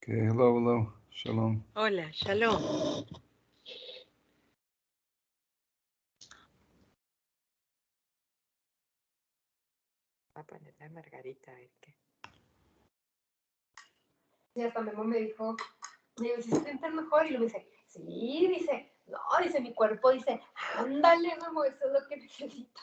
Okay, hello. Shalom. Hola, shalom. Va a poner la Margarita, a ver qué. Y hasta Memo me dijo, ¿si se sienten mejor? Y luego dice, sí, dice, no, dice, mi cuerpo dice, ándale, Memo, eso es lo que necesito.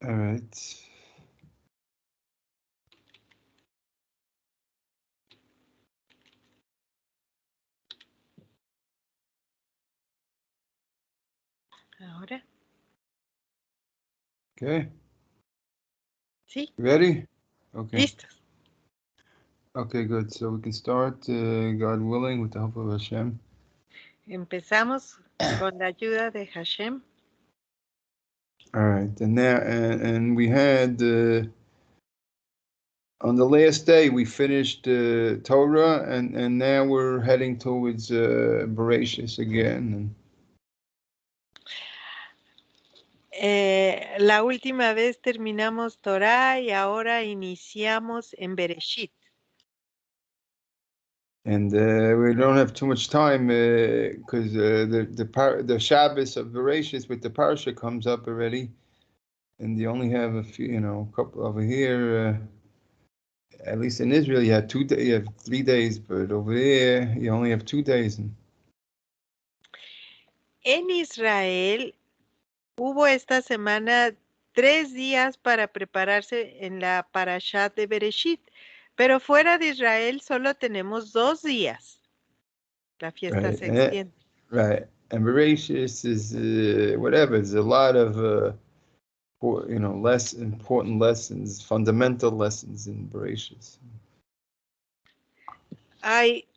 All right. Ahora, Okay. sí, Ready? Okay. listos. Okay, good. So we can start, God willing, with the help of Hashem. Empezamos con la ayuda de Hashem. All right, and now, and we had on the last day we finished Torah, and now we're heading towards Bereshis again. La última vez terminamos Torah y ahora iniciamos en Bereshit. And we don't have too much time because the Shabbos of Bereshis with the parsha comes up already, and you only have a few, a couple over here. At least in Israel, you have 3 days, but over there you only have 2 days. En Israel hubo esta semana 3 días para prepararse en la Parashat de Bereshit, pero fuera de Israel solo tenemos 2 días. La fiesta Right. se extiende. Right, and Bereshis is whatever. There's a lot of less important lessons, fundamental lessons in Bereshis. Hay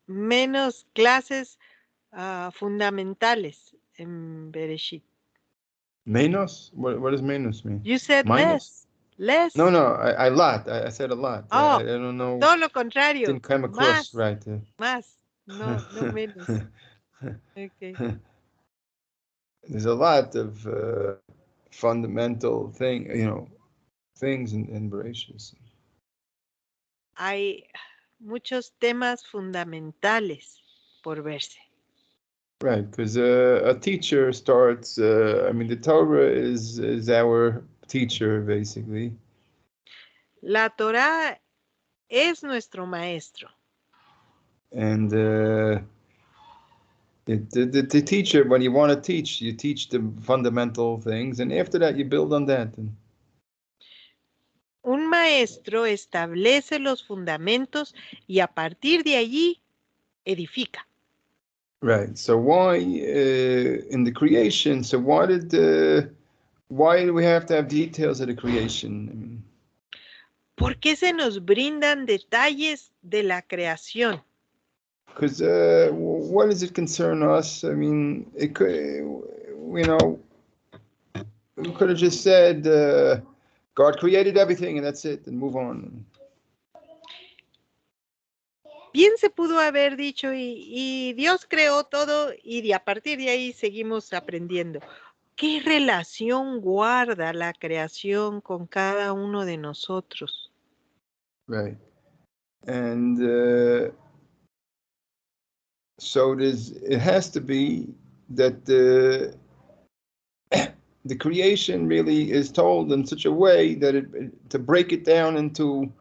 menos clases fundamentales en Bereshit. Menos? What does menos mean? You said Minus? less. No, I lot. I said a lot. Oh, I don't know. todo lo contrario. Didn't come across Más, right. más, no menos. Okay. There's a lot of fundamental things in Bereshis. Hay muchos temas fundamentales por verse. Right, because a teacher starts. The Torah is our teacher basically. La Torah es nuestro maestro. And the teacher, when you want to teach, you teach the fundamental things, and after that you build on that. Un maestro establece los fundamentos y a partir de allí edifica. Right. So why in the creation? So why do we have to have details of the creation? ¿Por qué se nos brindan detalles de la creación? Because what does it concern us? It could, we could have just said God created everything and that's it, and move on. Bien se pudo haber dicho y Dios creó todo y a partir de ahí seguimos aprendiendo. ¿Qué relación guarda la creación con cada uno de nosotros? Right. And so it has to be that the creation really is told in such a way that to break it down into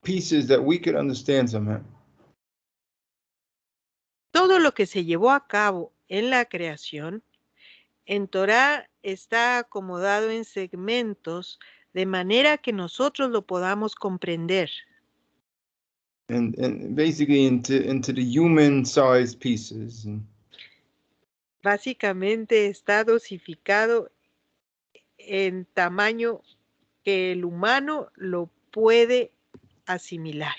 pieces that we could understand somehow. Todo lo que se llevó a cabo en la creación, en Torah está acomodado en segmentos de manera que nosotros lo podamos comprender. And basically into the human-sized pieces. Básicamente está dosificado en tamaño que el humano lo puede asimilar.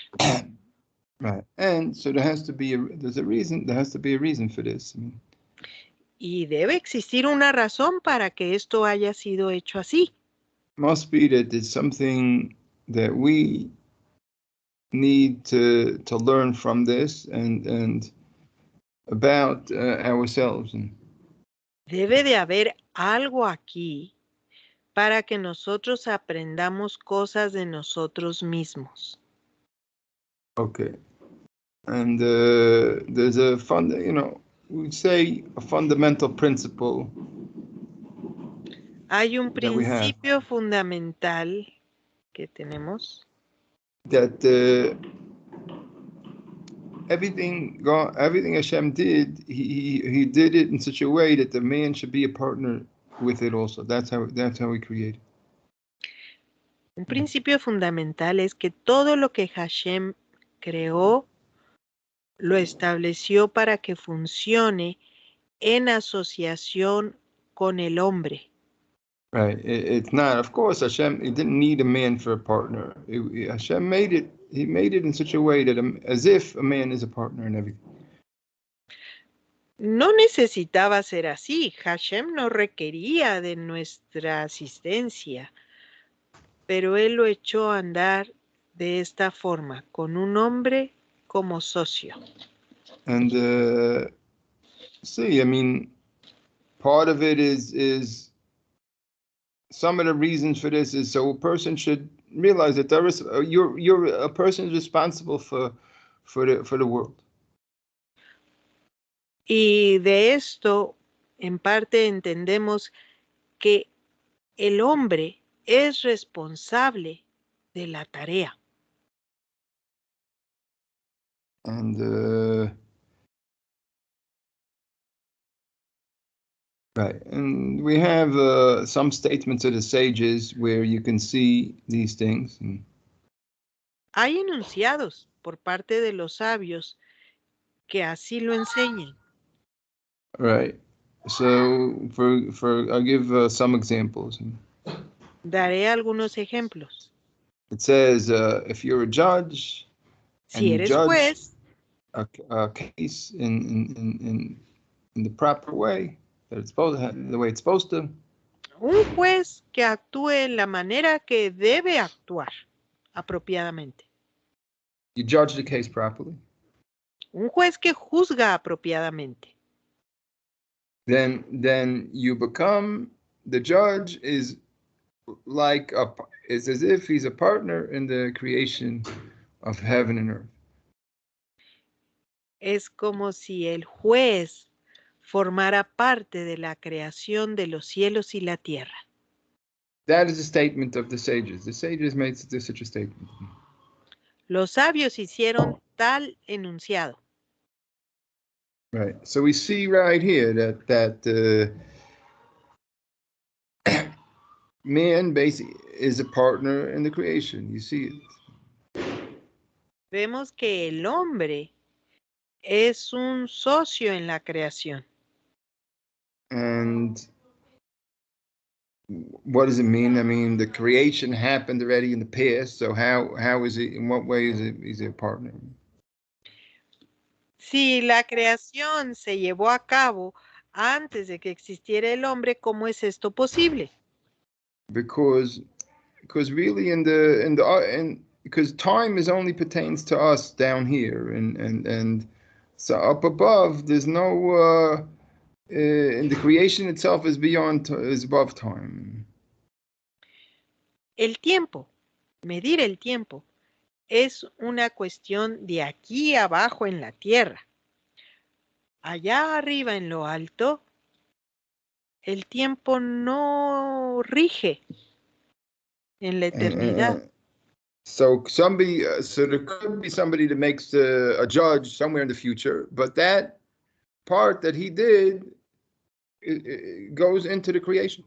Right, and so there has to be a reason for this. Y debe existir una razón para que esto haya sido hecho así. must be that there's something that we need to learn from this and about ourselves. Debe de haber algo aquí para que nosotros aprendamos cosas de nosotros mismos. Okay. And there's we'd say a fundamental principle Hay un that we have, principio fundamental que tenemos, that everything Hashem did, he did it in such a way that the man should be a partner with it also. That's how he created. un principio fundamental es que todo lo que Hashem creó lo estableció para que funcione en asociación con el hombre. Right. It's not, of course, Hashem, he didn't need a man for a partner. Hashem made it, he made it in such a way that as if a man is a partner in everything. No necesitaba ser así. Hashem no requería de nuestra asistencia, pero él lo echó a andar de esta forma, con un hombre como socio. And see, I mean, part of it is some of the reasons for this is so a person should realize that there is you're a person is responsible for the world. Y de esto, en parte, entendemos que el hombre es responsable de la tarea. And right, and we have some statements of the sages where you can see these things. Hay enunciados por parte de los sabios que así lo enseñan. Right. So I'll give some examples. Daré algunos ejemplos. It says if you're a judge and Si you eres judge juez, a case in the proper way that it's supposed to, the way it's supposed to. un juez que actúe en la manera que debe actuar apropiadamente. You judge the case properly. Un juez que juzga apropiadamente. Then you become, the judge is like it's as if he's a partner in the creation of heaven and earth. Es como si el juez formara parte de la creación de los cielos y la tierra. That is a statement of the sages. The sages made such a statement. Los sabios hicieron tal enunciado. Right. So we see right here that man basically is a partner in the creation. You see it. Vemos que el hombre es un socio en la creación. And what does it mean? I mean, the creation happened already in the past. So how is it? In what way is it a partner? Si la creación se llevó a cabo antes de que existiera el hombre, ¿cómo es esto posible? Because really because time is only pertains to us down here, and so up above there's no and the creation itself is above time. El tiempo, medir el tiempo, es una cuestión de aquí abajo en la tierra. Allá arriba en lo alto, el tiempo no rige en la eternidad. So there could be somebody that makes a judge somewhere in the future, but that part that he did it goes into the creation.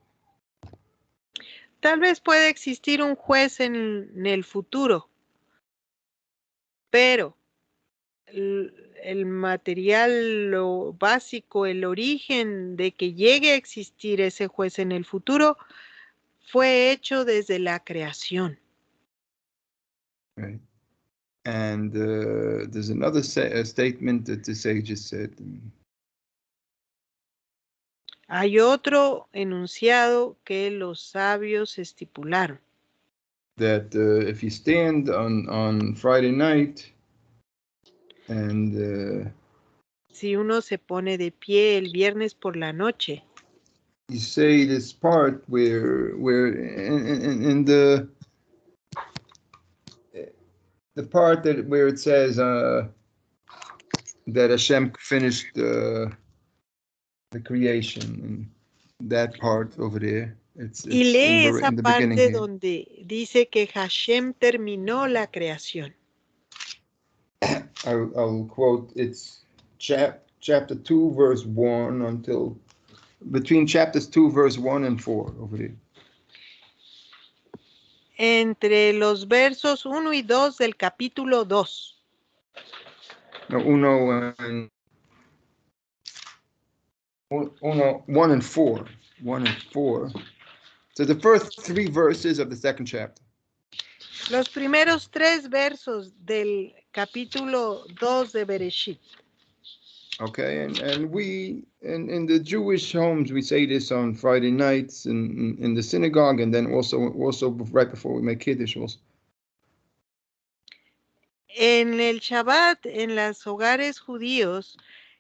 Tal vez pueda existir un juez en el futuro, pero el material, lo básico, el origen de que llegue a existir ese juez en el futuro fue hecho desde la creación. Right. And there's another statement that the sages said. Hay otro enunciado que los sabios estipularon. That if you stand on Friday night and Si uno se pone de pie el viernes por la noche you say this part where in the part where it says that Hashem finished the creation, and that part over there, it's y lee esa in the beginning parte here. donde dice que Hashem terminó la creación. I'll quote, it's chapter 2 verse 1 until between chapters 2 verse 1 and 4 over there. Entre los versos 1 y 2 del capítulo 2. No, 1 and 1 and 4. 1 and 4. So the first 3 verses of the second chapter. Los primeros 3 versos del capítulo 2 de Bereshit. Okay, and we in the Jewish homes we say this on Friday nights in the synagogue, and then also right before we make Kiddush also. En el Shabbat, en los hogares judíos,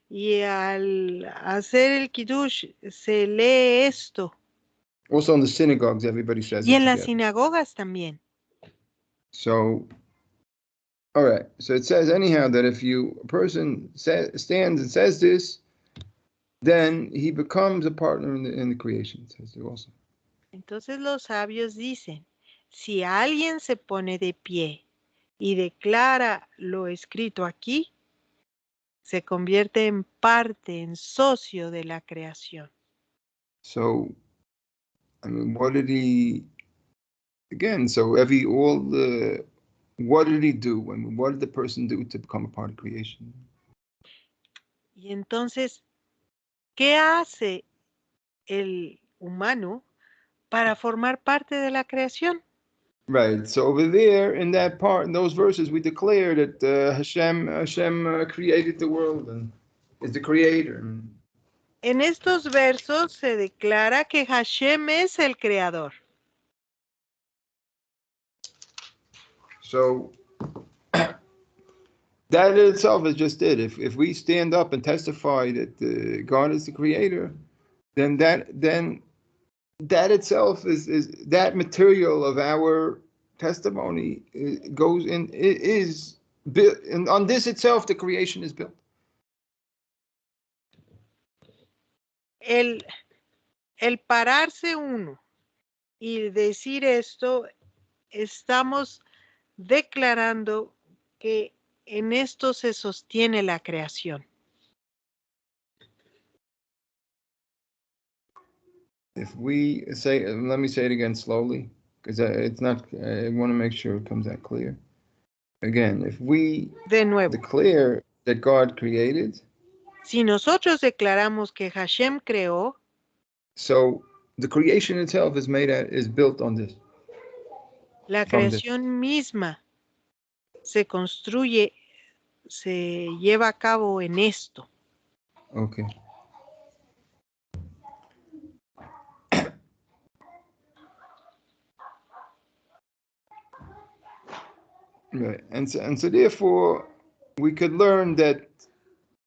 y al hacer el Kiddush, se lee esto. Also in the synagogues, everybody says Y it en las together. sinagogas también. So, all right. So it says anyhow that if a person stands and says this, then he becomes a partner in the creation. It says there also. Entonces los sabios dicen, si alguien se pone de pie y declara lo escrito aquí, se convierte en parte, en socio de la creación. So, I mean, what did he? Again, so what did he do? I mean, what did the person do to become a part of creation? Y entonces, ¿qué hace el humano para formar parte de la creación? Right. So over there, in that part, in those verses, we declare that Hashem created the world and is the creator. En estos versos se declara que Hashem es el creador. So that in itself is just it. If we stand up and testify that God is the creator, then that itself is that material of our testimony goes in, is built, and on this itself the creation is built. El pararse uno y decir esto, estamos declarando que en esto se sostiene la creación. If we say, let me say it again slowly, because it's not, I want to make sure it comes out clear. Again, if we declare that God created, si nosotros declaramos que Hashem creó, so the creation itself is built on this. La creación misma se construye, se lleva a cabo en esto. Okay. Right, and so therefore we could learn that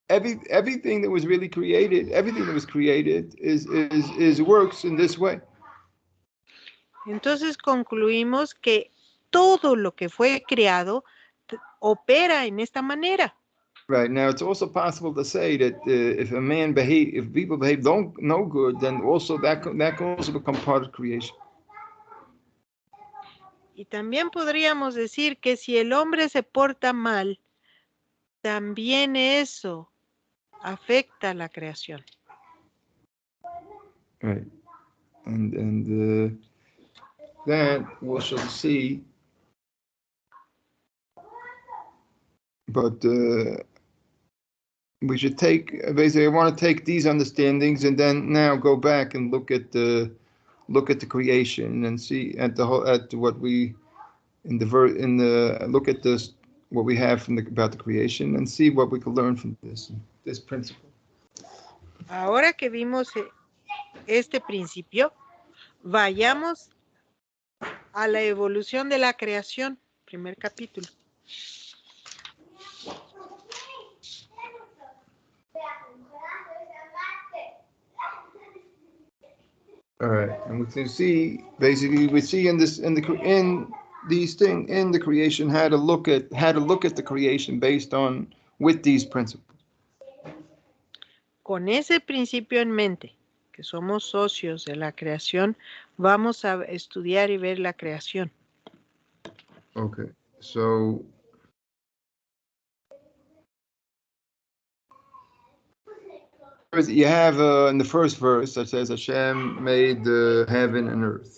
everything that was really created, everything that was created is works in this way. Entonces concluimos que todo lo que fue creado opera en esta manera. Right, now it's also possible to say that if people behave no good, then also that can also become part of creation. Y también podríamos decir que si el hombre se porta mal, también eso afecta a la creación. Right, and that we shall see, but we should basically I want to take these understandings and then now go back and look at the creation and see at what we look at this, what we have about the creation, and see what we can learn from this principle. Ahora que vimos este principio, vayamos a la evolución de la creación, primer capítulo. All right, and we can see basically we see in these things in the creation how to look at the creation based on with these principles. Con ese principio en mente, que somos socios de la creación, vamos a estudiar y ver la creación. Okay, so you have in the first verse that says Hashem made the heaven and earth.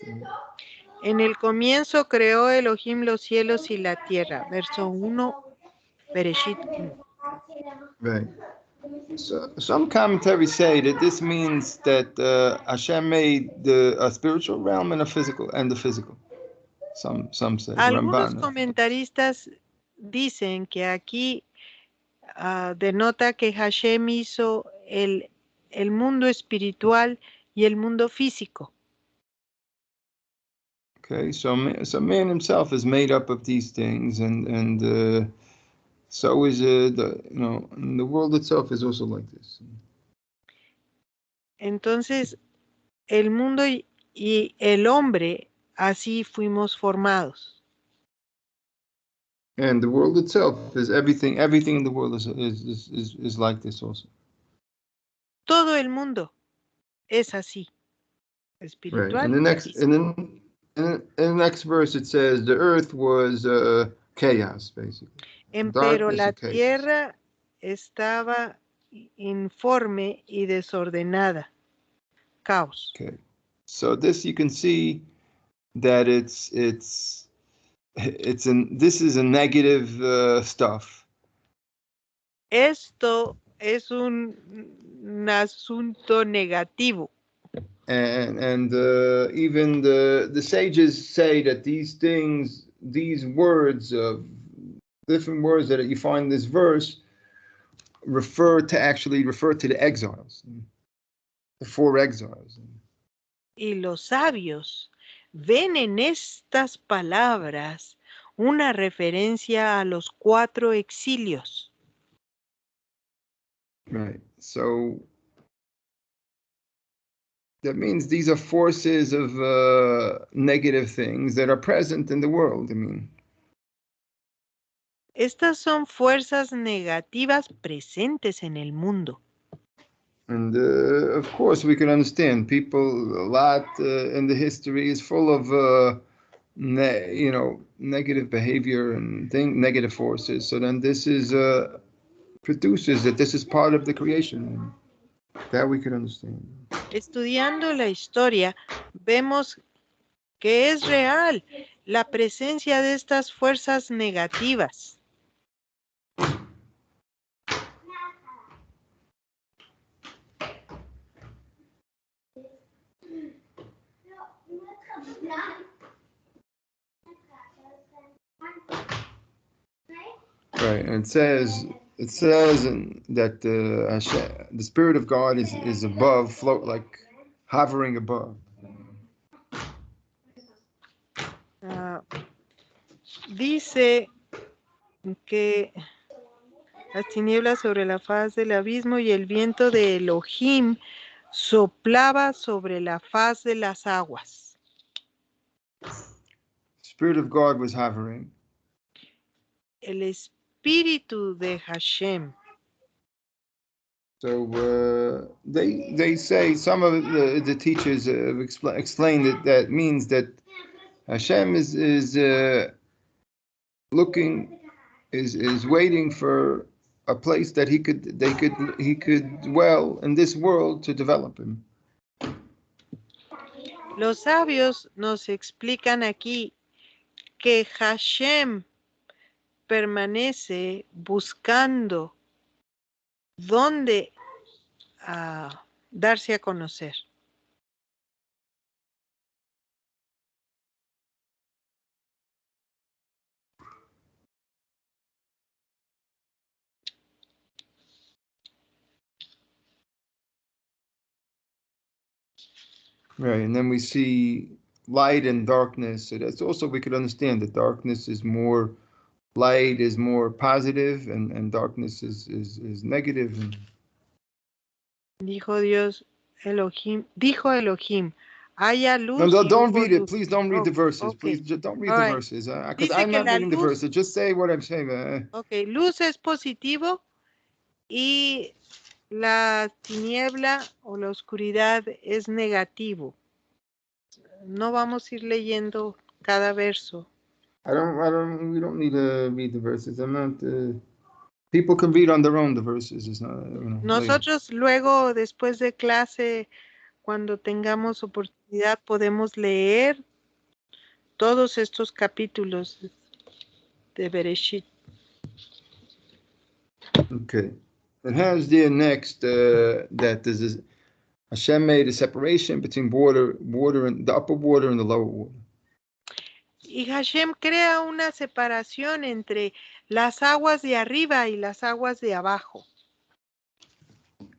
En el comienzo creó Elohim los cielos y la tierra. Verso 1, Bereshit 1. Right. So some commentaries say that this means that Hashem made a spiritual realm and the physical. Some say. Algunos Ramban. comentaristas dicen que aquí denota que Hashem hizo el mundo espiritual y el mundo físico. Okay, so man himself is made up of these things, and so is the world itself is also like this. Entonces, el mundo y el hombre, así fuimos formados. And the world itself is everything. Everything in the world is like this also. Todo el mundo es así, espiritual. Right. And in the next verse it says the earth was chaos, basically. Pero la tierra estaba informe y desordenada, caos. Okay. So this you can see that this is a negative stuff. Esto es un asunto negativo. And even the sages say that these words, different words that you find in this verse, refer to the exiles, the 4 exiles. Y los sabios ven en estas palabras una referencia a los 4 exilios. Right. So that means these are forces of negative things that are present in the world. I mean, estas son fuerzas negativas presentes en el mundo. And of course, we can understand people a lot in the history is full of negative behavior and negative forces. So then this is produces that this is part of the creation. That we can understand. Estudiando la historia, vemos que es real la presencia de estas fuerzas negativas. Right, and it says that the Spirit of God is above, hovering above. Dice que las tinieblas sobre la faz del abismo y el viento de Elohim soplaba sobre la faz de las aguas. Spirit of God was hovering. El espíritu de Hashem. So they say, some of the teachers explained that means that Hashem is waiting for a place that he could dwell in this world to develop him. Los sabios nos explican aquí que Hashem permanece buscando dónde darse a conocer. Right, and then we see light and darkness. So that's also, we could understand that darkness is more, light is more positive, and darkness is negative. And Dijo Dios, dijo Elohim, haya no, luz y don't hubo read it. luz. Please don't read the verses. Okay. Please don't read All the right. verses. Because Dice I'm que not la reading the luz, verses. Just say what I'm saying. okay, luz es positivo y la tiniebla o la oscuridad es negativo. No vamos a ir leyendo cada verso. We don't need to read the verses. I'm not. People can read on their own the verses. It's not. Later. Nosotros luego, después de clase, cuando tengamos oportunidad, podemos leer todos estos capítulos de Bereshit. Okay. It has there next that there's Hashem made a separation between water and the upper water and the lower water. Y Hashem crea una separación entre las aguas de arriba y las aguas de abajo.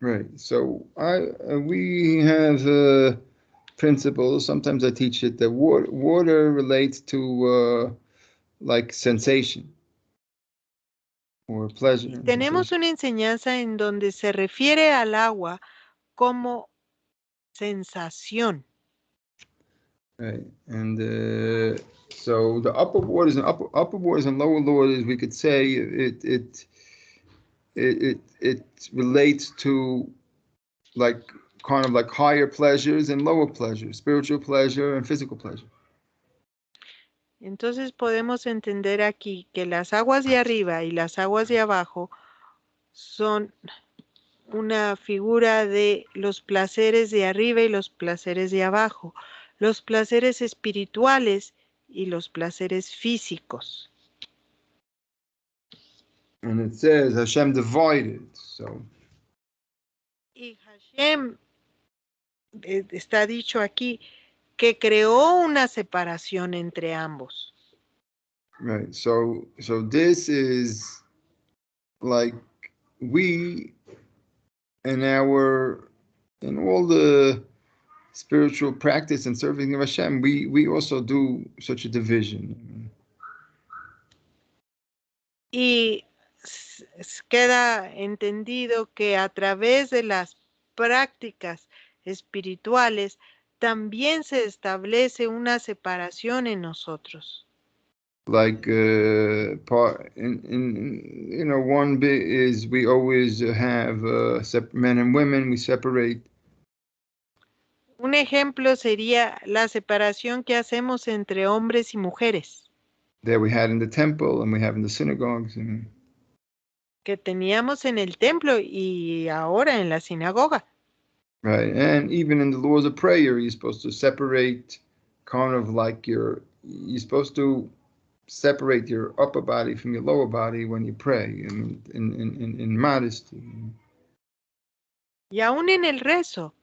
Right. So we have a principle. Sometimes I teach it that water relates to like sensation or pleasure. Y tenemos una enseñanza en donde se refiere al agua como sensación. Right. And so the upper waters and upper waters and lower waters, we could say it relates to like kind of like higher pleasures and lower pleasures, spiritual pleasure and physical pleasure. Entonces podemos entender aquí que las aguas de arriba y las aguas de abajo son una figura de los placeres de arriba y los placeres de abajo, los placeres espirituales y los placeres físicos. And it says Hashem divided. So. Y Hashem, está dicho aquí, que creó una separación entre ambos. Right. So this is like we in all the spiritual practice and serving of Hashem, we also do such a division. Y queda entendido que a través de las prácticas espirituales también se establece una separación en nosotros. Like one bit is we always have men and women, we separate. Un ejemplo sería la separación que hacemos entre hombres y mujeres. That we had in the temple and we have in the synagogues. Que teníamos en el templo y ahora en la sinagoga. Right, and even in the laws of prayer, you're supposed to separate kind of like you're supposed to separate your upper body from your lower body when you pray in modesty. Y aún en el rezo,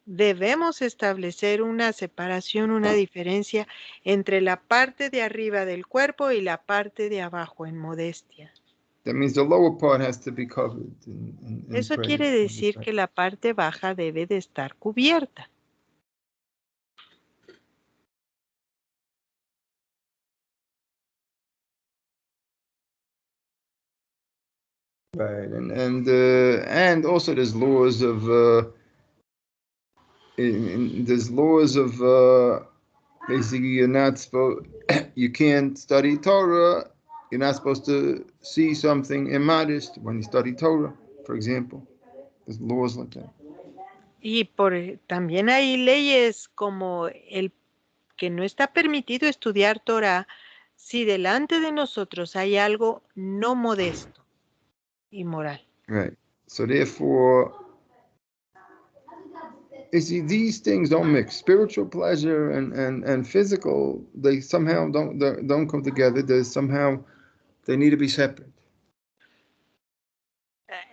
debemos establecer una separación, una diferencia entre la parte de arriba del cuerpo y la parte de abajo en modestia. That means the lower part has to be covered. Eso quiere decir que la parte baja debe de estar cubierta. Right, and also there's laws of basically you're not supposed, you can't study Torah. You're not supposed to see something immodest when you study Torah, for example. There's laws like that. Y también hay leyes como el que no está permitido estudiar Torah si delante de nosotros hay algo no modesto y moral. Right. So therefore, you see, these things don't mix. Spiritual pleasure and physical, they somehow don't come together. They need to be separate.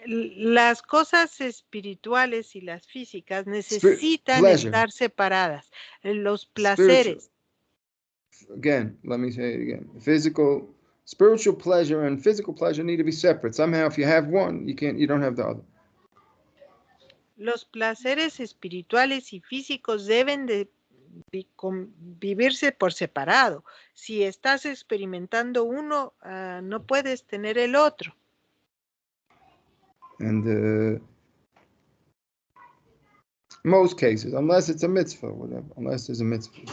Las cosas espirituales y las físicas necesitan estar separadas. Los placeres. Again, let me say it again. Spiritual pleasure and physical pleasure need to be separate. Somehow, if you have one, you don't have the other. los placeres espirituales y físicos deben de vivirse por separado. Si estás experimentando uno, no puedes tener el otro. And most cases, unless it's a mitzvah, whatever, unless there's a mitzvah.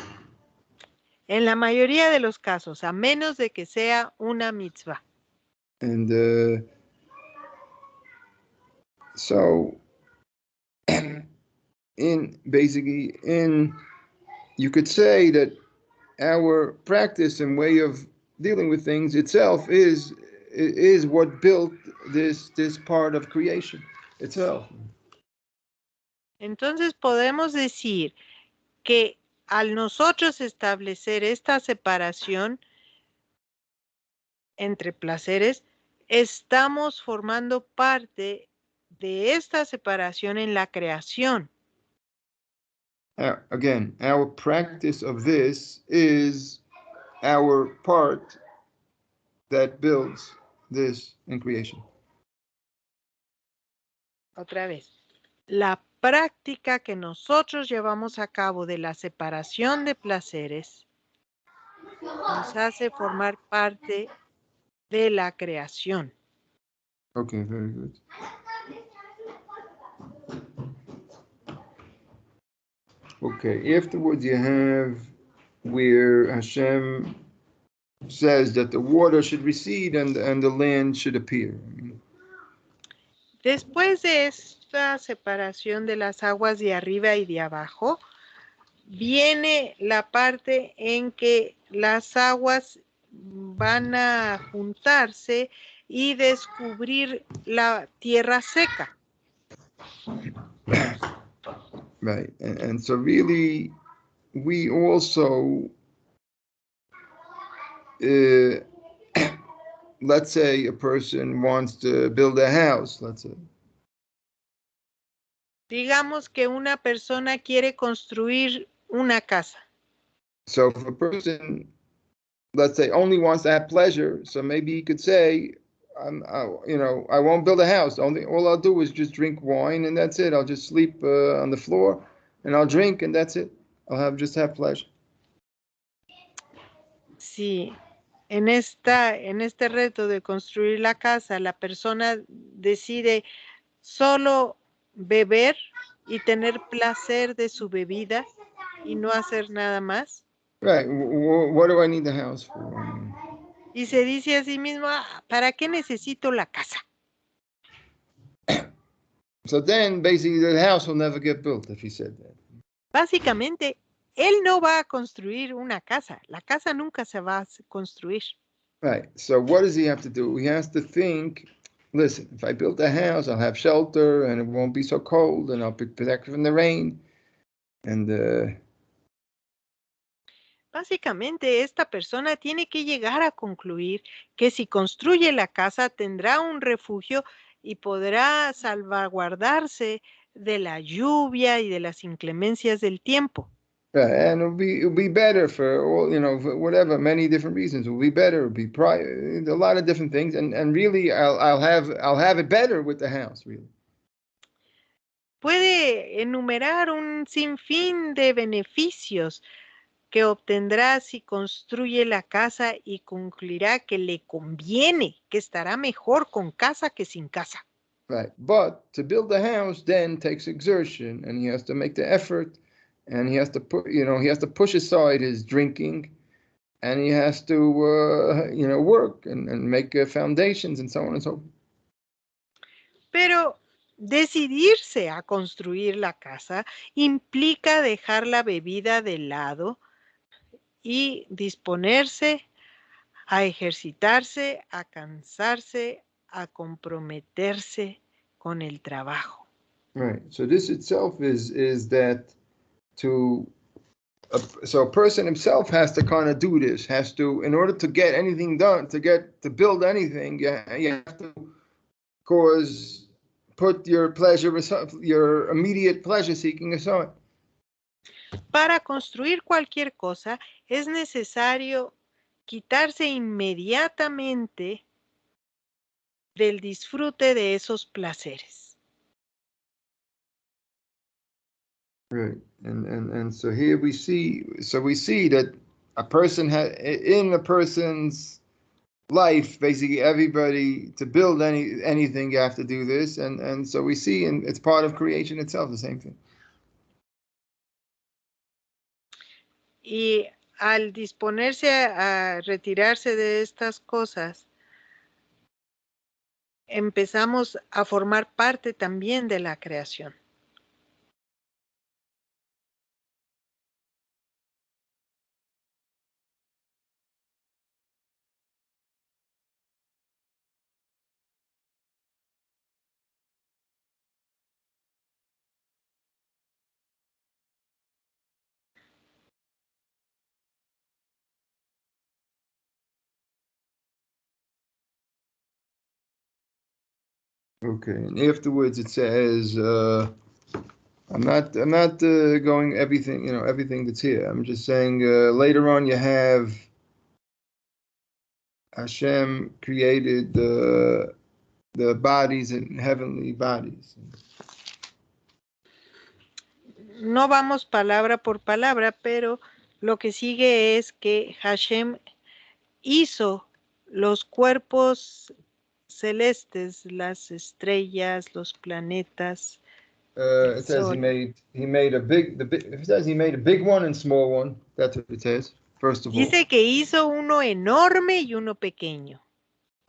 En la mayoría de los casos, a menos de que sea una mitzvah. And so, you could say that our practice and way of dealing with things itself is what built this part of creation itself. Entonces podemos decir que al nosotros establecer esta separación entre placeres, estamos formando parte de esta separación en la creación. Again, our practice of this is our part that builds this in creation. Otra vez, la práctica que nosotros llevamos a cabo de la separación de placeres nos hace formar parte de la creación. Okay, very good. Okay, afterwards you have where Hashem says that the water should recede and the land should appear. Después de esta separación de las aguas de arriba y de abajo, viene la parte en que las aguas van a juntarse y descubrir la tierra seca. Right, and so really we also let's say a person wants to build a house, let's say. Digamos que una persona quiere construir una casa. So if a person, let's say, only wants to have pleasure, so maybe he could say, I won't build a house. All I'll do is just drink wine and that's it. I'll just sleep on the floor and I'll drink and that's it. I'll just have pleasure. Sí, en este reto de construir la casa, la persona decide solo beber y tener placer de su bebida y no hacer nada más. Right. What do I need the house for? Y se dice a sí mismo, ¿para qué necesito la casa? So then basically the house will never get built if he said that. Básicamente, él no va a construir una casa. La casa nunca se va a construir. Right. So what does he have to do? He has to think, listen, if I build a house, I'll have shelter and it won't be so cold and I'll be protected from the rain. And básicamente, esta persona tiene que llegar a concluir que si construye la casa tendrá un refugio y podrá salvaguardarse de la lluvia y de las inclemencias del tiempo. and it'll be better for all, for whatever, many different reasons. It'll be better, it'll be a lot of different things, and really I'll have it better with the house, really. Puede enumerar un sinfín de beneficios que obtendrá si construye la casa y concluirá que le conviene, que estará mejor con casa que sin casa. Right, but to build the house then takes exertion, and he has to make the effort, and he has to push aside his drinking, and he has to work and make foundations and so on and so forth. Pero decidirse a construir la casa implica dejar la bebida de lado y disponerse a ejercitarse, a cansarse, a comprometerse con el trabajo. Right. So this itself is that so a person himself has to kind of do this, has to, in order to get anything done, to build anything, you have to put your pleasure, your immediate pleasure seeking aside. Para construir cualquier cosa es necesario quitarse inmediatamente del disfrute de esos placeres. Right, and so here we see that a person in a person's life, basically everybody, to build anything, you have to do this, and so we see, and it's part of creation itself, the same thing. Y al disponerse a retirarse de estas cosas, empezamos a formar parte también de la creación. Okay, and afterwards it says, I'm not going everything that's here. I'm just saying later on you have Hashem created the bodies and heavenly bodies. No vamos palabra por palabra, pero lo que sigue es que Hashem hizo los cuerpos celestes, las estrellas, los planetas. It says he made a big it says he made a big one and small one. That's what it says. First of all, dice que hizo uno enorme y uno pequeño.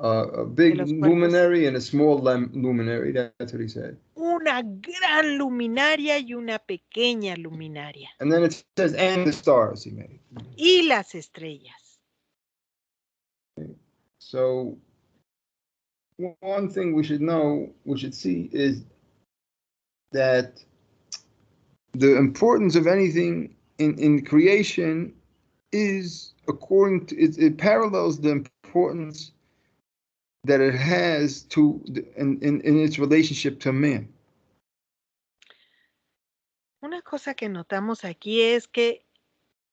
A big luminary and a small luminary. That's what he said. Una gran luminaria y una pequeña luminaria. And then it says, and the stars he made. Y las estrellas. So one thing we should see is that the importance of anything in creation is according to it parallels the importance that it has in its relationship to man. Una cosa que notamos aquí es que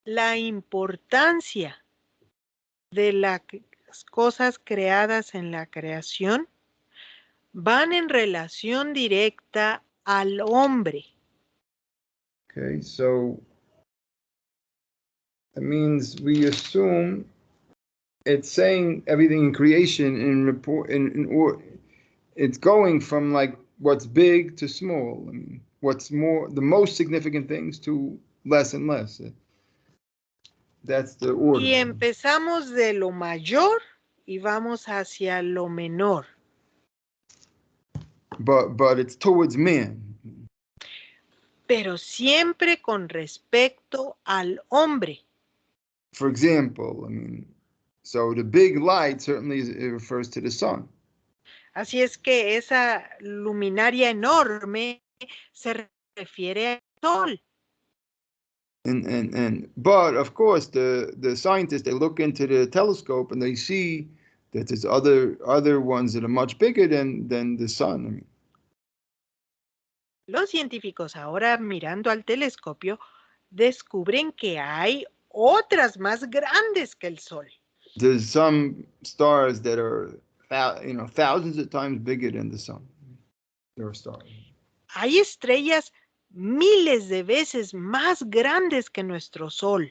la importancia de las cosas creadas en la creación van en relación directa al hombre. Okay, so that means we assume it's saying everything in creation it's going from like what's big to small. I mean, what's more, the most significant things to less and less. That's the order. Y empezamos de lo mayor y vamos hacia lo menor. But it's towards man. Pero siempre con respecto al hombre. For example, I mean, so the big light certainly it refers to the sun. Así es que esa luminaria enorme se refiere al sol. But of course the scientists, they look into the telescope and they see that there's other ones that are much bigger than the sun. I mean, los científicos ahora mirando al telescopio descubren que hay otras más grandes que el sol. There's some stars that are thousands of times bigger than the sun. There are stars. Hay estrellas miles de veces más grandes que nuestro sol.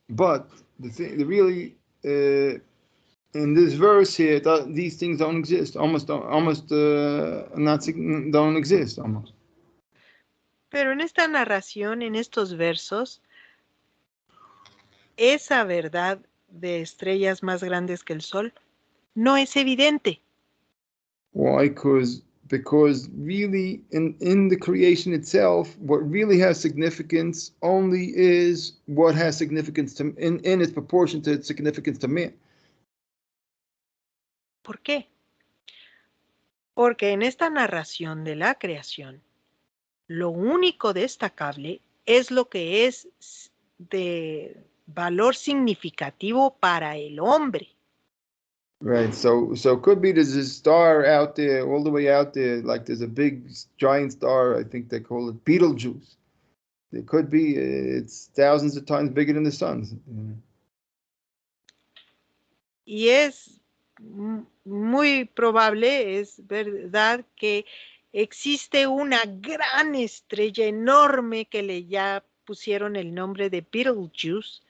But really in this verse here, these things don't exist. Almost don't exist almost. Pero en esta narración, en estos versos, esa verdad de estrellas más grandes que el sol no es evidente. Why? Because really in the creation itself, what really has significance only is what has significance in its proportion to its significance to man. ¿Por qué? Porque en esta narración de la creación, lo único destacable es lo que es de valor significativo para el hombre. Right, so could be there's a star out there, all the way out there, like there's a big giant star, I think they call it Betelgeuse. It could be, it's thousands of times bigger than the sun. Y es muy probable, es verdad que existe una gran estrella enorme que le ya pusieron el nombre de Betelgeuse.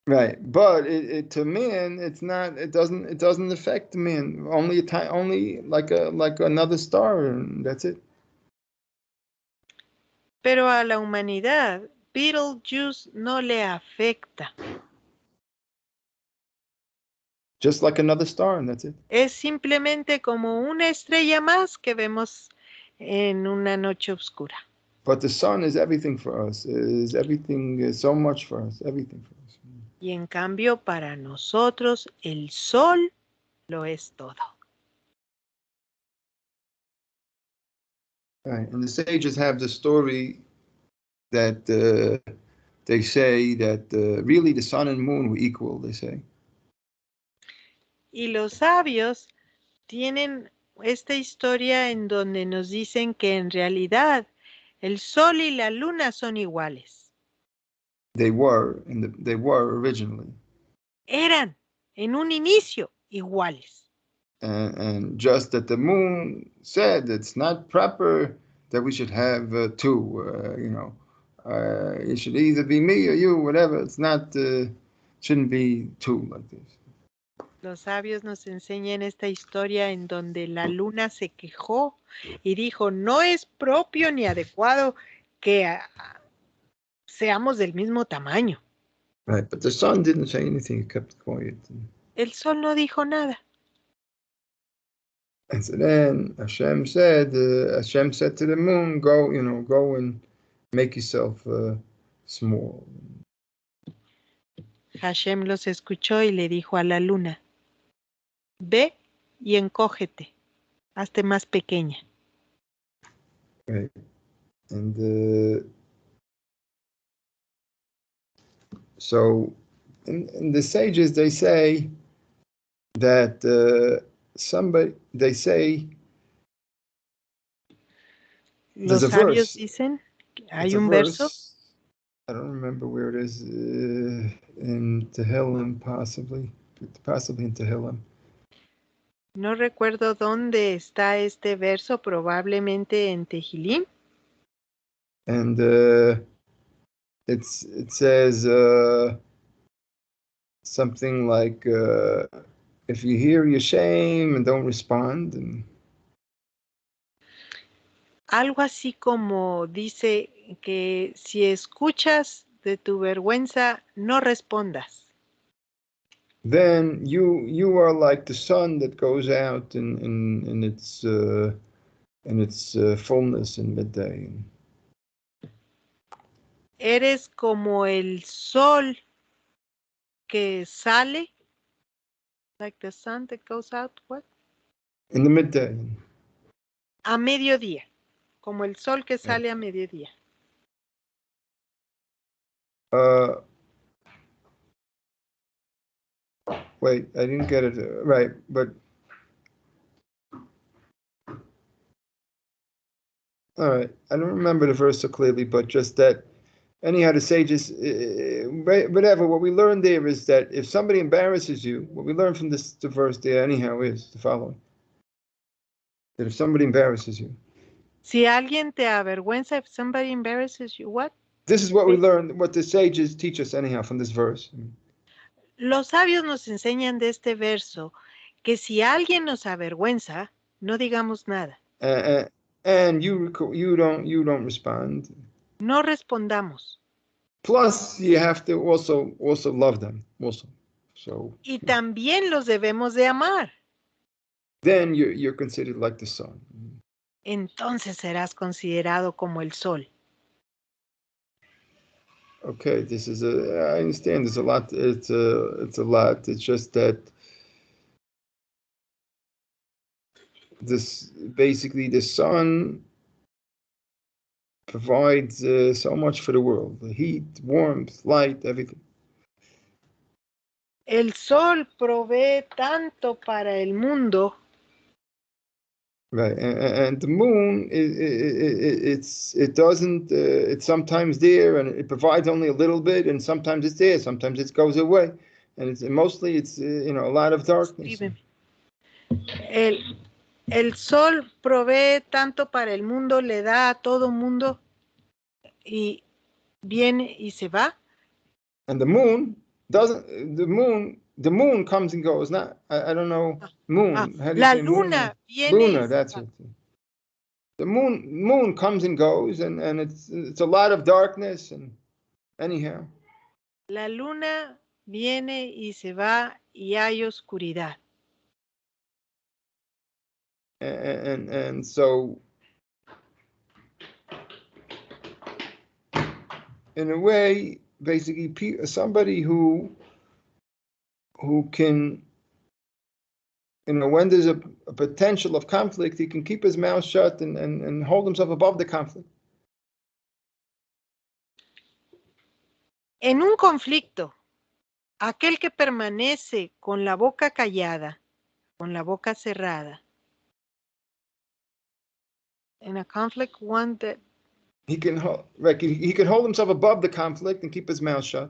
Right, but to man, it's not. It doesn't affect man. Only like another star, and that's it. Pero a la humanidad, Betelgeuse no le afecta. Just like another star, and that's it. Es simplemente como una estrella más que vemos en una noche oscura. But the sun is everything for us. Is everything so much for us. Everything for us. Y en cambio, para nosotros, el sol lo es todo. Right, and the sages have the story that they say that really the sun and moon were equal. They say. Y los sabios tienen esta historia en donde nos dicen que en realidad el sol y la luna son iguales. They were originally. Eran en un inicio iguales. And just that the moon said it's not proper that we should have two. It should either be me or you, whatever. It's not. Shouldn't be two like this. Los sabios nos enseñan esta historia en donde la luna se quejó y dijo, no es propio ni adecuado que seamos del mismo tamaño. Right, but the sun didn't say anything. It kept quiet. El sol no dijo nada. And so then Hashem said to the moon, go and make yourself small. Hashem los escuchó y le dijo a la luna, ve y encógete, hazte más pequeña. Right. And so in the sages, they say that Los sabios dicen, hay un verso. I don't remember where it is, in Tehillim, possibly in Tehillim. No recuerdo dónde está este verso, probablemente en Tehilim. And it says something like, if you hear your shame and don't respond. Algo así como dice que si escuchas de tu vergüenza, no respondas. Then you are like the sun that goes out in its fullness in midday. Eres como el sol que sale, like the sun that goes out, what? In the midday. A mediodía, como el sol que sale a mediodía. Wait, I didn't get it right, but all right, I don't remember the verse so clearly, but just that. Anyhow, the sages, whatever. What we learned there is that if somebody embarrasses you, what we learned from the verse there, anyhow, is the following: that if somebody embarrasses you, si alguien te avergüenza, if somebody embarrasses you, what? This is what we learned. What the sages teach us, anyhow, from this verse. Los sabios nos enseñan de este verso que si alguien nos avergüenza, no digamos nada. And you don't respond. No respondamos. Plus, you have to also love them also. So. Y también los debemos de amar. Then you're considered like the sun. Entonces serás considerado como el sol. Okay, I understand. There's a lot. It's a lot. It's just that basically the sun provides so much for the world: the heat, warmth, light, everything. El sol provee tanto para el mundo. Right, and the moon, it doesn't. It's sometimes there, and it provides only a little bit, and sometimes it's there, sometimes it goes away, and mostly it's a lot of darkness. El sol provee tanto para el mundo, le da a todo mundo y viene y se va. And the moon doesn't. The moon comes and goes. Not. I don't know. Moon. How do you La say moon? luna viene y Luna. se That's va. it. The moon comes and goes, and it's a lot of darkness. And anyhow. La luna viene y se va y hay oscuridad. And so, in a way, basically, somebody who can, when there's a potential of conflict, he can keep his mouth shut and hold himself above the conflict. En un conflicto, aquel que permanece con la boca callada, con la boca cerrada. In a conflict, one that He can hold himself above the conflict and keep his mouth shut.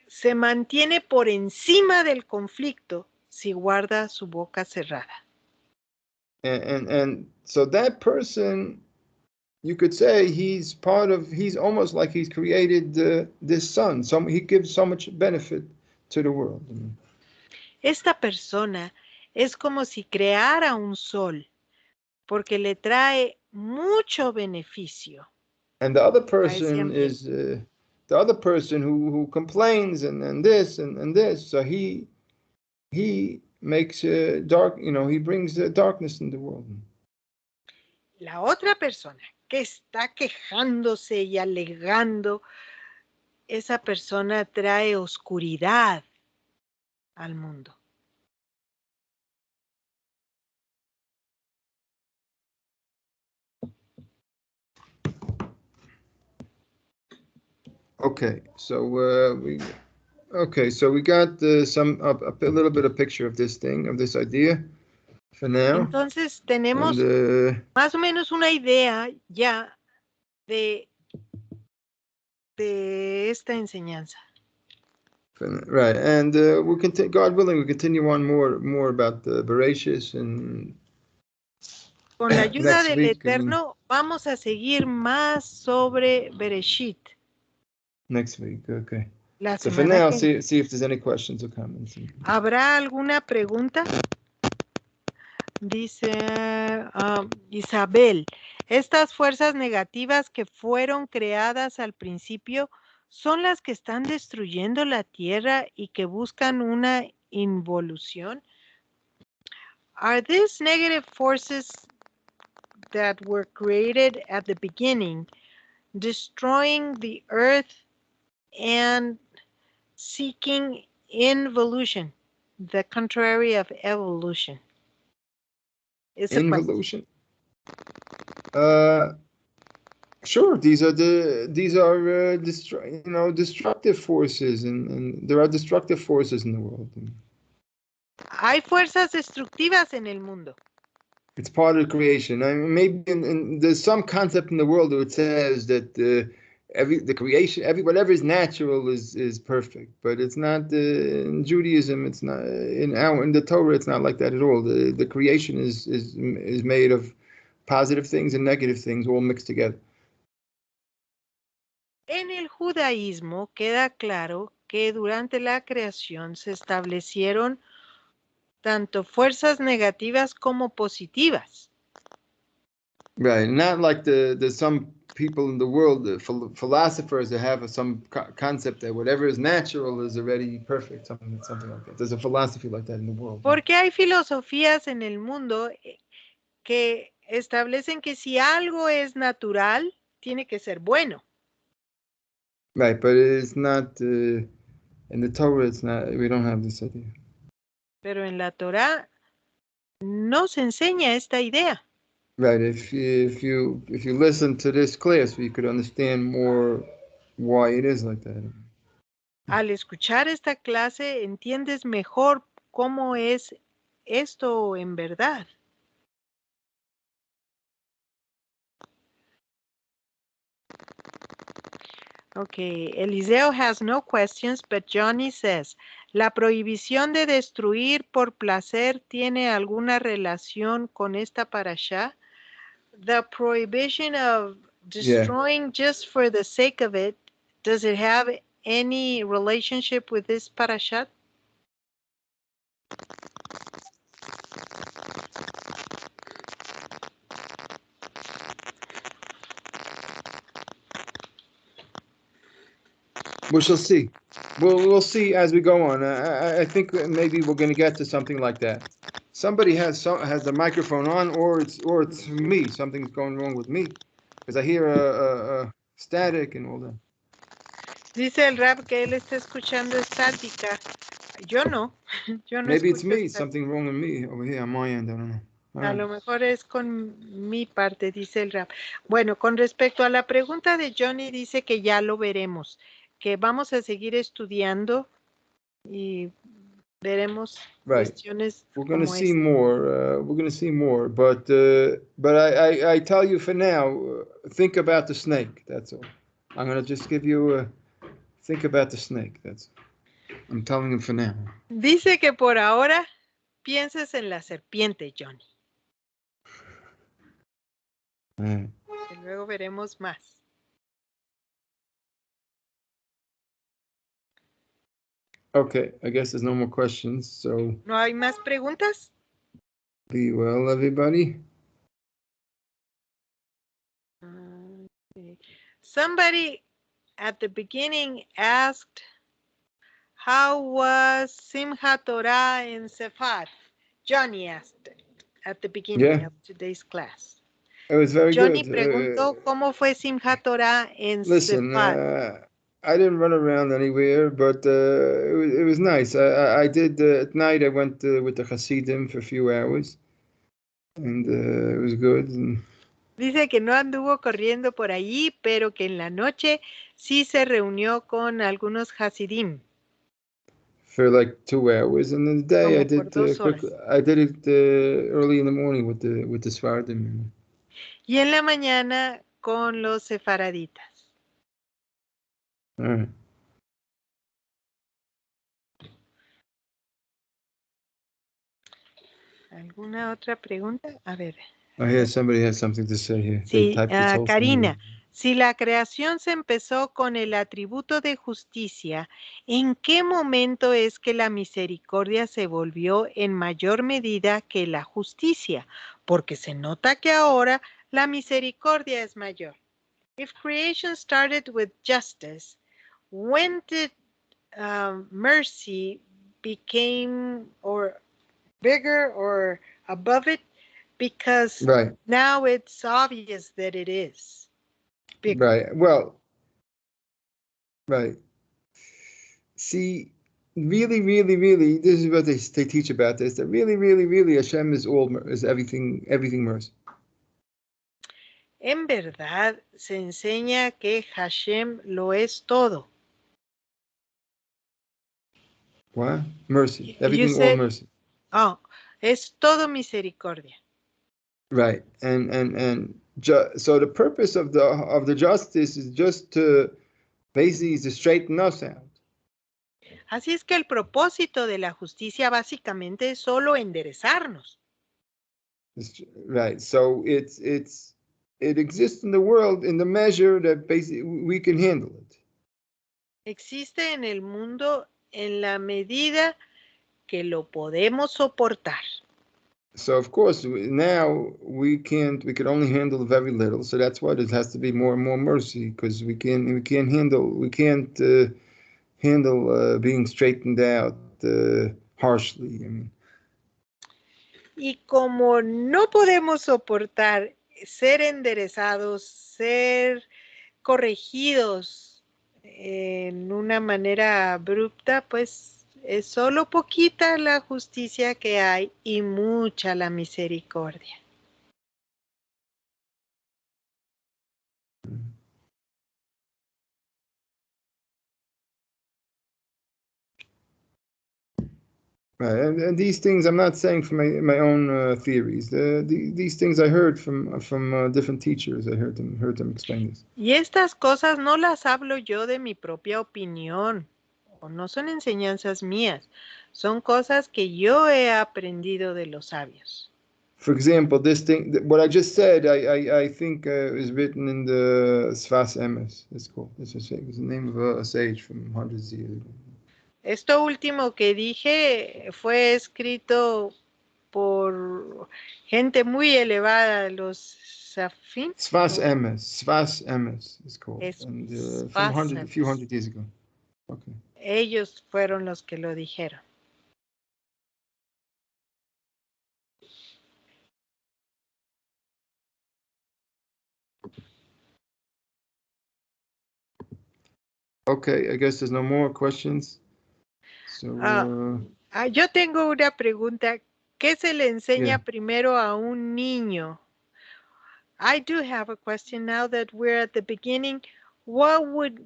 se mantiene por encima del conflicto si guarda su boca cerrada. And so that person, you could say he's almost like he's created this sun. He gives so much benefit to the world. Esta persona es como si creara un sol, porque le trae mucho beneficio. And the other person is the other person who complains and this and this. So he makes dark. He brings darkness in the world. La otra persona que está quejándose y alegando, esa persona trae oscuridad al mundo. Okay, so we got a little bit of picture of this thing, of this idea for now. Entonces tenemos más o menos una idea ya de esta enseñanza. Right, and we'll continue, God willing, we'll continue on more about the Bereshis, and con la ayuda del Eterno vamos a seguir más sobre Bereshit. Next week, okay. So for now, see if there's any questions or comments. ¿Habrá alguna pregunta? Dice Isabel, estas fuerzas negativas que fueron creadas al principio son las que están destruyendo la tierra y que buscan una involución. Are these negative forces that were created at the beginning destroying the earth and seeking involution, the contrary of evolution? Involution? Sure, these are destructive forces, and there are destructive forces in the world. Hay fuerzas destructivas en el mundo. It's part of creation. I mean, maybe there's some concept in the world that says that the creation, whatever is natural is perfect, but it's not. In Judaism, it's not. In the Torah, it's not like that at all. The creation is made of positive things and negative things all mixed together. En el judaísmo queda claro que durante la creación se establecieron tanto fuerzas negativas como positivas. Right, not like the some people in the world, the philosophers that have some concept that whatever is natural is already perfect, something like that. There's a philosophy like that in the world. Porque hay filosofías en el mundo que establecen que si algo es natural, tiene que ser bueno. Right, but it's not in the Torah. It's not. We don't have this idea. Pero en la Torah no se enseña esta idea. Right. If you listen to this class, you could understand more why it is like that. Al escuchar esta clase, entiendes mejor cómo es esto en verdad. Okay, Eliseo has no questions, but Johnny says, ¿la prohibición de destruir por placer tiene alguna relación con esta parashá? The prohibition of destroying just for the sake of it, does it have any relationship with this parashat? We shall see. We'll see as we go on. I think maybe we're going to get to something like that. Somebody has the microphone on, or it's me. Something's going wrong with me, because I hear a static and all that. Dice el rap que él está escuchando estática. Yo no. Yo no Maybe it's escucho me. estática. Something wrong with me over here on my end. I don't know. A lo mejor es con mi parte, dice el rap. Bueno, con respecto a la pregunta de Johnny, dice que ya lo veremos, que vamos a seguir estudiando y veremos cuestiones We're going to como see esta. more. We're going to see more. But I tell you for now, think about the snake. That's all. I'm going to just give you think about the snake. That's all. I'm telling him for now. Dice que por ahora pienses en la serpiente, Johnny. Que luego veremos más. Okay, I guess there's no more questions. So ¿No hay más preguntas? be well, everybody. Okay. Somebody at the beginning asked, how was Simchat Torah in Sefard? Johnny asked it at the beginning of today's class. It was very Johnny good. preguntó cómo fue Simchat Torah en Listen, Sefard. I didn't run around anywhere, but it was nice. I did at night. I went with the Hasidim for a few hours, and it was good. And Dice que no anduvo corriendo por allí, pero que en la noche sí se reunió con algunos Hasidim. for like 2 hours, and in the day Como I por did 2 quick. horas. I did it early in the morning with the Sfardim. Y en la mañana con los sefaraditas. All right. ¿Alguna otra pregunta? A ver. I hear somebody has something to say here. Sí, Karina, si la creación se empezó con el atributo de justicia, ¿en qué momento es que la misericordia se volvió en mayor medida que la justicia? Porque se nota que ahora la misericordia es mayor. If creation started with justice, when did mercy became or bigger or above it? Because now it's obvious that it is bigger. Right. Well, right. See, really, this is what they teach about this. That really, Hashem is everything mercy. En verdad, se enseña que Hashem lo es todo. What? Mercy. Everything, all mercy. Oh, es todo misericordia. Right. So the purpose of the justice is just to basically to straighten us out. Así es que el propósito de la justicia básicamente es solo enderezarnos. Right. So it exists in the world in the measure that basically we can handle it. Existe en el mundo en la medida que lo podemos soportar. So of course now we can only handle very little. So that's why it has to be more and more mercy, because we can't handle being straightened out harshly. I mean. Y como no podemos soportar ser enderezados, ser corregidos en una manera abrupta, pues es solo poquita la justicia que hay y mucha la misericordia. Right, and these things I'm not saying from my own theories. These things I heard from different teachers. I heard them explain this. Y estas cosas no las hablo yo de mi propia opinión, o no son enseñanzas mías, son cosas que yo he aprendido de los sabios. For example, this thing, what I just said, I think is written in the Sfas Emes. It's cool. It's the name of a sage from hundreds of years ago. Esto último que dije fue escrito por gente muy elevada, los Safim. Sfas Emes is called, Es and from Sfas a few Emes. hundred years ago. Okay. Ellos fueron los que lo dijeron. Okay, I guess there's no more questions. So, Yo tengo una pregunta. ¿Qué se le enseña Yeah. primero a un niño? I do have a question now that we're at the beginning. What would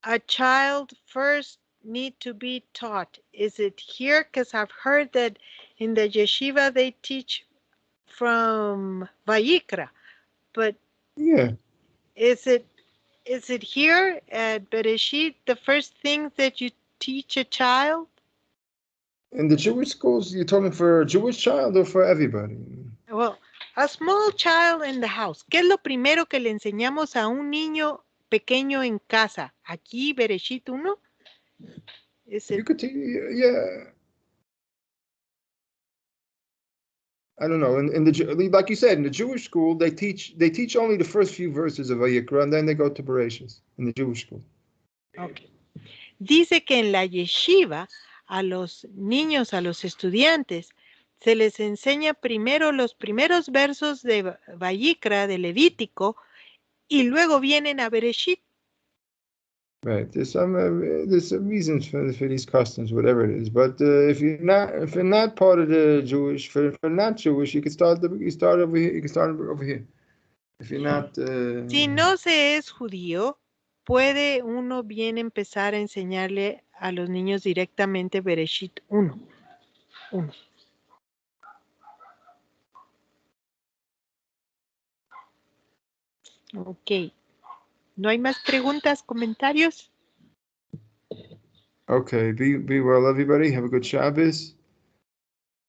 a child first need to be taught? Is it here? Because I've heard that in the yeshiva they teach from Vayikra, but yeah. is it here at Bereshit the first thing that you teach a child? In the Jewish schools, you're talking for a Jewish child or for everybody? Well, a small child in the house. ¿Qué es lo primero que le enseñamos a un niño pequeño en casa? Aquí, Bereshit 1. You could yeah. I don't know. In the like you said, in the Jewish school, they teach only the first few verses of Vayikra, and then they go to Bereshis in the Jewish school. Okay. Dice que en la yeshiva a los niños, a los estudiantes, se les enseña primero los primeros versos de Vayikra, de Levítico, y luego vienen a Bereshit. Right. There's some reasons for these customs, whatever it is. But if you're not part of the Jewish, for not Jewish, you can start over here. You can start over here. If you're not. Si no se es judío, puede uno bien empezar a enseñarle a los niños directamente Bereshit 1. Ok. ¿No hay más preguntas, comentarios? Okay. Be well, everybody. Have a good Shabbos.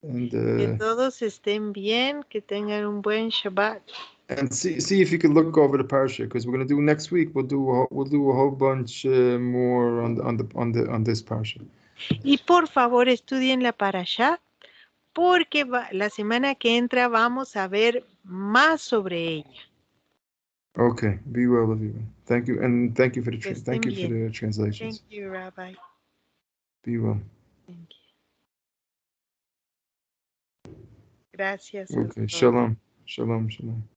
And Que todos estén bien, que tengan un buen Shabbat. and see if you can look over the parsha, because we're going to do next week. We'll do a whole bunch more on this parsha. Y por favor estudien la parashá, porque la semana que entra vamos a ver más sobre ella. Okay. Be well, everyone. Thank you, and thank you for the Que thank estén you for bien. the translations. Thank you, Rabbi. Be well. Thank you. Gracias. Okay. Shalom. Shalom. Shalom.